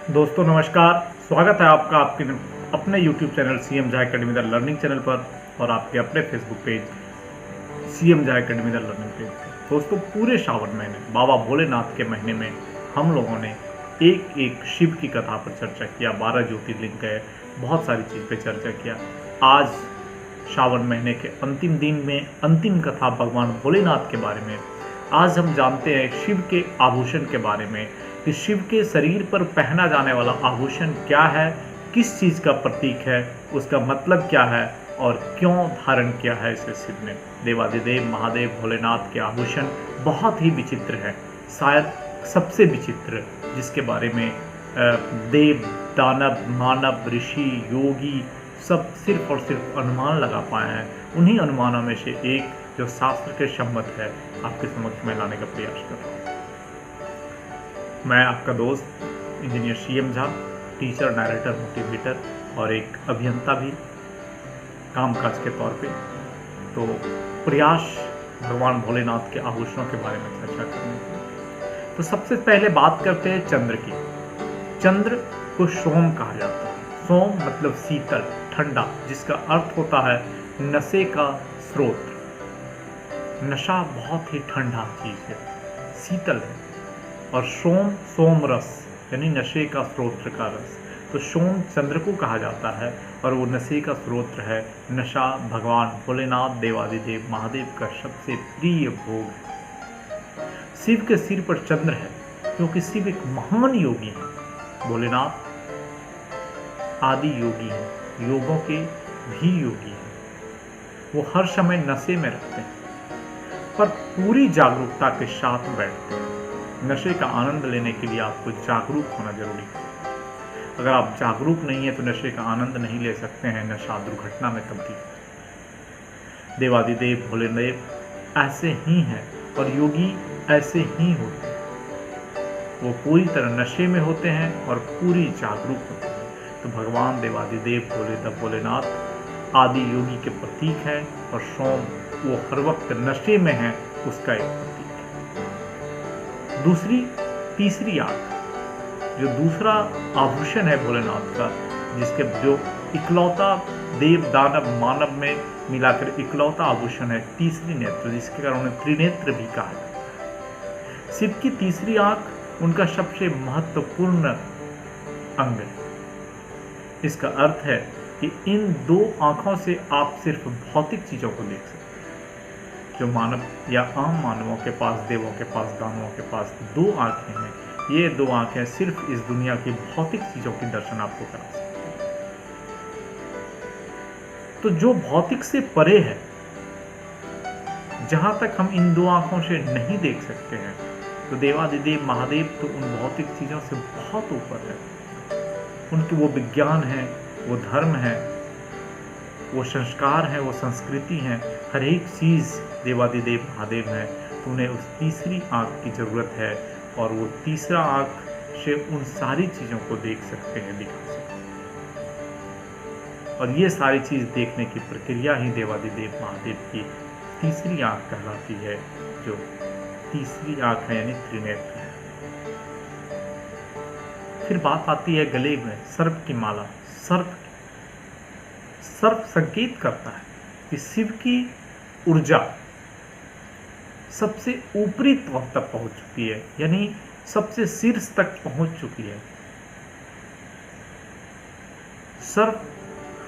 दोस्तों नमस्कार। स्वागत है आपका आपके अपने YouTube channel CM Jha academy the learning channel पर और आपके अपने Facebook page CM Jha academy the learning page पर। दोस्तों पूरे श्रावण महीने बाबा भोलेनाथ के महीने में हम लोगों ने एक एक शिव की कथा पर चर्चा किया, 12 ज्योतिर्लिंग गए, बहुत सारी चीज़ पे चर्चा किया। आज श्रावण महीने के अंतिम दिन में अंतिम कथा भगवान भोलेनाथ के बारे में। आज हम जानते हैं शिव के आभूषण के बारे में कि शिव के शरीर पर पहना जाने वाला आभूषण क्या है, किस चीज़ का प्रतीक है, उसका मतलब क्या है और क्यों धारण किया है इसे शिव ने। देवादिदेव महादेव भोलेनाथ के आभूषण बहुत ही विचित्र है, शायद सबसे विचित्र, जिसके बारे में देव दानव मानव ऋषि योगी सब सिर्फ और सिर्फ अनुमान लगा पाए हैं। उन्हीं अनुमानों में से एक जो शास्त्र के सम्मत है आपके समक्ष में लाने का प्रयास कर रहा हूँ। मैं आपका दोस्त engineer CM Jha, teacher narrator motivator और एक अभियंता भी कामकाज के तौर पे। तो प्रयास भगवान भोलेनाथ के आभूषणों के बारे में चर्चा करने की। तो सबसे पहले बात करते हैं चंद्र की। चंद्र को सोम कहा जाता है। सोम मतलब शीतल ठंडा, जिसका अर्थ होता है नशे का स्रोत। नशा बहुत ही ठंडा चीज है, शीतल है। और सोम रस यानी नशे का स्रोत का रस। तो सोम चंद्र को कहा जाता है और वो नशे का स्रोत है। नशा भगवान भोलेनाथ देवादिदेव महादेव का सबसे प्रिय भोग है। शिव के सिर पर चंद्र है क्योंकि शिव एक महान योगी है। भोलेनाथ आदि योगी है, योगों के भी योगी है। वो हर समय नशे में रहते हैं पर पूरी जागरूकता के साथ बैठते हैं। नशे का आनंद लेने के लिए आपको जागरूक होना जरूरी है। अगर आप जागरूक नहीं है तो नशे का आनंद नहीं ले सकते हैं, नशा दुर्घटना में तब्दील है। देवादिदेव भोलेनाथ ऐसे ही हैं और योगी ऐसे ही होते हैं। वो पूरी तरह नशे में होते हैं और पूरी जागरूक होते हैं। तो भगवान देवादिदेव भोलेनाथ आदि योगी के प्रतीक है और सोम वो हर वक्त नशे में है, उसका एक प्रतीक है। तीसरी आंख, जो दूसरा आभूषण है भोलेनाथ का, जिसके जो इकलौता देव दानव मानव में मिलाकर इकलौता आभूषण है, तीसरी नेत्र, जिसके कारण उन्हें त्रिनेत्र भी कहा जाता है। शिव की तीसरी आंख उनका सबसे महत्वपूर्ण अंग है। इसका अर्थ है कि इन दो आंखों से आप सिर्फ भौतिक चीजों को देख सकते हैं। जो मानव या आम मानवों के पास, देवों के पास, दानवों के पास दो आंखें हैं, ये दो आंखें सिर्फ इस दुनिया की भौतिक चीजों की दर्शन आपको करा सकती हैं। तो जो भौतिक से परे है, जहां तक हम इन दो आंखों से नहीं देख सकते हैं, तो देवादिदेव महादेव तो उन भौतिक चीजों से बहुत ऊपर है। उनकी वो विज्ञान है, वो धर्म है, वो संस्कार है, वो संस्कृति है, हर एक चीज देवादिदेव महादेव है। तो उन्हें उस तीसरी आंख की जरूरत है और वो तीसरा आंख से उन सारी चीजों को देख सकते हैं, दिखा सकते हैं। और ये सारी चीज देखने की प्रक्रिया ही देवादिदेव महादेव की तीसरी आंख कहलाती है, जो तीसरी आंख है यानी त्रिनेत्र है। फिर बात आती है गले में सर्प की माला। सर्प संकेत करता है कि शिव की ऊर्जा सबसे ऊपरी तौर तक पहुंच चुकी है, यानी सबसे शीर्ष तक पहुंच चुकी है। सर्प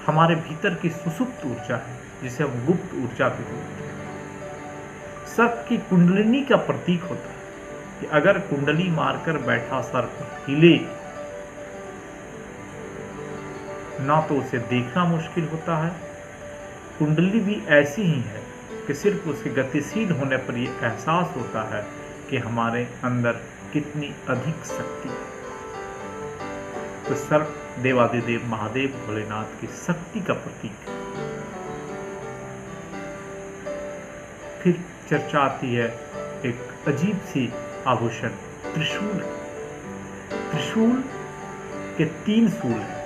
हमारे भीतर की सुसुप्त ऊर्जा है, जिसे हम गुप्त ऊर्जा भी बोलते हैं। सर्प की कुंडलिनी का प्रतीक होता है कि अगर कुंडली मारकर बैठा सर्प हिले ना तो उसे देखना मुश्किल होता है। कुंडली भी ऐसी ही है कि सिर्फ उसके गतिशील होने पर यह एहसास होता है कि हमारे अंदर कितनी अधिक शक्ति है। तो सर्प देवादिदेव महादेव भोलेनाथ की शक्ति का प्रतीक है। फिर चर्चा आती है एक अजीब सी आभूषण, त्रिशूल। त्रिशूल के 3 सूल हैं।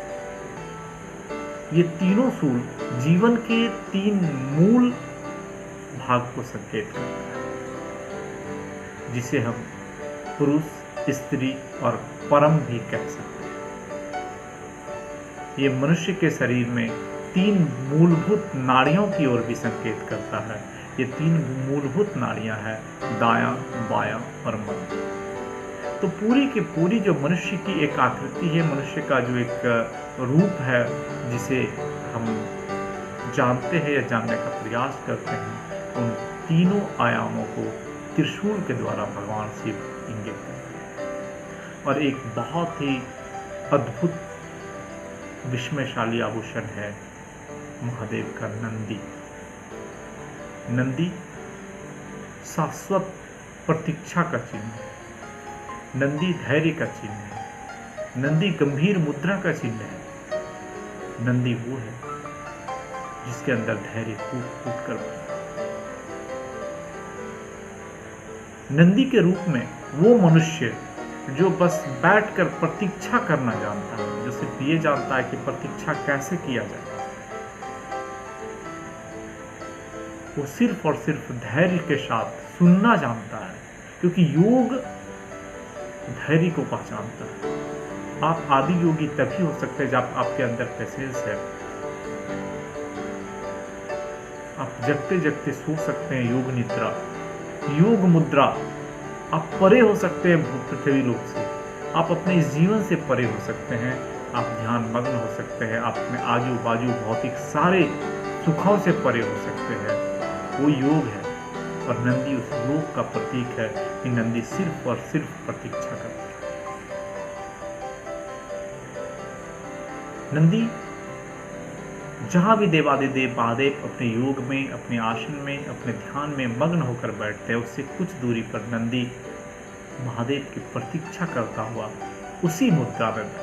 ये तीनों सूल जीवन के 3 मूल भाग को संकेत करता है, जिसे हम पुरुष, स्त्री और परम भी कह सकते हैं। ये मनुष्य के शरीर में 3 मूलभूत नाड़ियों की ओर भी संकेत करता है। ये 3 मूलभूत नाड़ियां हैं, दायां, बायां और मध्य। तो पूरी की पूरी जो मनुष्य की एक आकृति है, मनुष्य का जो एक रूप है, जिसे हम जानते हैं या जानने का प्रयास करते हैं, उन तीनों आयामों को त्रिशूल के द्वारा भगवान शिव इंगित करते हैं। और एक बहुत ही अद्भुत विस्मयशाली आभूषण है महादेव का नंदी। नंदी शाश्वत प्रतीक्षा का चिन्ह है, नंदी धैर्य का चिन्ह है, नंदी गंभीर मुद्रा का चिन्ह है। नंदी वो है जिसके अंदर धैर्य फूट फूट कर भरा। नंदी के रूप में वो मनुष्य जो बस बैठकर प्रतीक्षा करना जानता है, जो सिर्फ ये जानता है कि प्रतीक्षा कैसे किया जाए, वो सिर्फ और सिर्फ धैर्य के साथ सुनना जानता है, क्योंकि योग धैर्य को पहचानता है। आप आदि योगी तभी हो सकते हैं जब आपके अंदर पेशेंस है। आप जगते जगते सो सकते हैं, योग निद्रा, योग मुद्रा। आप परे हो सकते हैं पृथ्वी लोक से, आप अपने इस जीवन से परे हो सकते हैं, आप ध्यान मग्न हो सकते हैं, आप अपने आजू बाजू भौतिक सारे सुखों से परे हो सकते हैं। वो योग है। और नंदी उस योग का प्रतीक है कि नंदी सिर्फ और सिर्फ प्रतीक्षा करता है। नंदी जहां भी देवादिदेव महादेव अपने योग में, अपने आसन में, अपने ध्यान में मग्न होकर बैठते हैं, उससे कुछ दूरी पर नंदी महादेव की प्रतीक्षा करता हुआ उसी मुद्रा में बैठता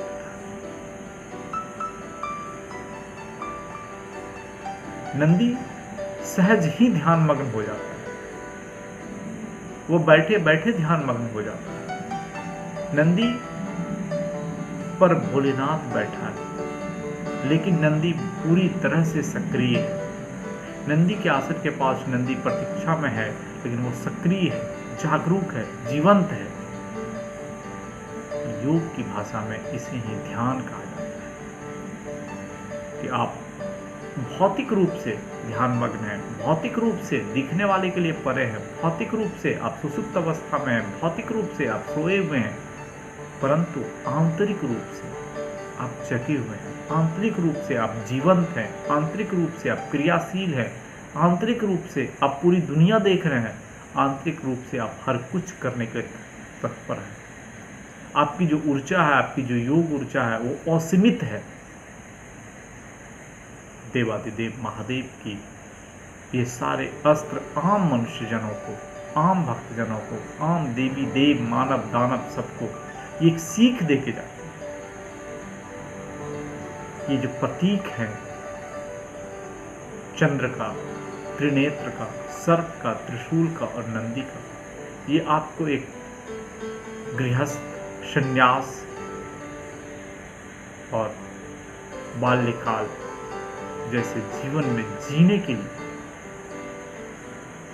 है। नंदी सहज ही ध्यान मग्न हो जाता है, वो बैठे बैठे ध्यान मग्न हो जाता है। नंदी पर भोलेनाथ बैठा है, लेकिन नंदी पूरी तरह से सक्रिय है। नंदी के आसन के पास नंदी प्रतीक्षा में है, लेकिन वो सक्रिय है, जागरूक है, जीवंत है। योग की भाषा में इसे ही ध्यान कहा जाता है कि आप भौतिक रूप से ध्यान मग्न है, भौतिक रूप से दिखने वाले के लिए परे है, भौतिक रूप से आप सुसुप्त अवस्था में हैं, भौतिक रूप से आप सोए हुए हैं, परंतु आंतरिक रूप से आप जगे हुए हैं, आंतरिक रूप से आप जीवंत हैं, आंतरिक रूप से आप क्रियाशील हैं, आंतरिक रूप से आप पूरी दुनिया देख रहे हैं, आंतरिक रूप से आप हर कुछ करने के तत्पर हैं। आपकी जो ऊर्जा है, आपकी जो योग ऊर्जा है, वो असीमित है। देवादिदेव महादेव की ये सारे अस्त्र आम मनुष्यजनों को, आम भक्तजनों को, आम देवी देव मानव दानव सबको एक सीख देके जाते हैं। ये जो प्रतीक है चंद्र का, त्रिनेत्र का, सर्प का, त्रिशूल का और नंदी का, ये आपको एक गृहस्थ, संन्यास और बाल्यकाल जैसे जीवन में जीने के लिए,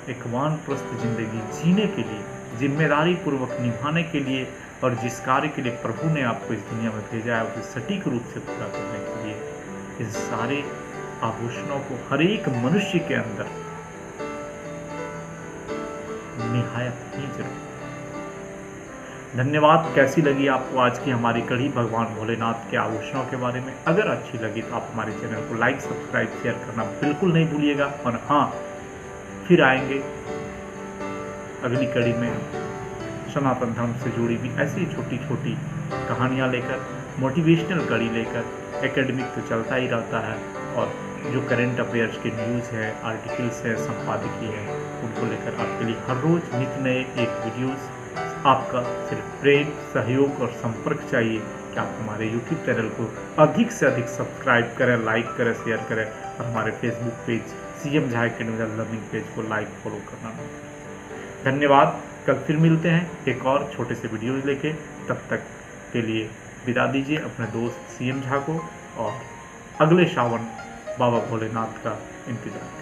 एक वानप्रस्थ जिंदगी जीने के लिए, जिम्मेदारी पूर्वक निभाने के लिए, और जिस कार्य के लिए प्रभु ने आपको इस दुनिया में भेजा है उसे सटीक रूप से पूरा करने के लिए इन सारे आभूषणों को हर एक मनुष्य के अंदर निहायत ही जरूर। धन्यवाद। कैसी लगी आपको आज की हमारी कड़ी भगवान भोलेनाथ के आभूषणों के बारे में? अगर अच्छी लगी तो आप हमारे चैनल को लाइक, सब्सक्राइब, शेयर करना बिल्कुल नहीं भूलिएगा। और हाँ, फिर आएंगे अगली कड़ी में सनातन धर्म से जुड़ी भी ऐसी छोटी छोटी कहानियाँ लेकर, मोटिवेशनल कड़ी लेकर। एकेडमिक तो चलता ही रहता है, और जो करंट अफेयर्स के न्यूज़ है, आर्टिकल्स है, संपादकीय है, उनको लेकर आपके लिए हर रोज नित्य नए एक वीडियोस। आपका सिर्फ प्रेम, सहयोग और संपर्क चाहिए कि आप हमारे YouTube चैनल को अधिक से अधिक सब्सक्राइब करें, लाइक करें, शेयर करें, और हमारे Facebook page CM Jha academy learning page को लाइक, फॉलो करना न भूलें। धन्यवाद। कल फिर मिलते हैं एक और छोटे से वीडियोज लेके। तब तक के लिए विदा दीजिए अपने दोस्त CM झा को, और अगले श्रावण बाबा भोलेनाथ का इंतजार।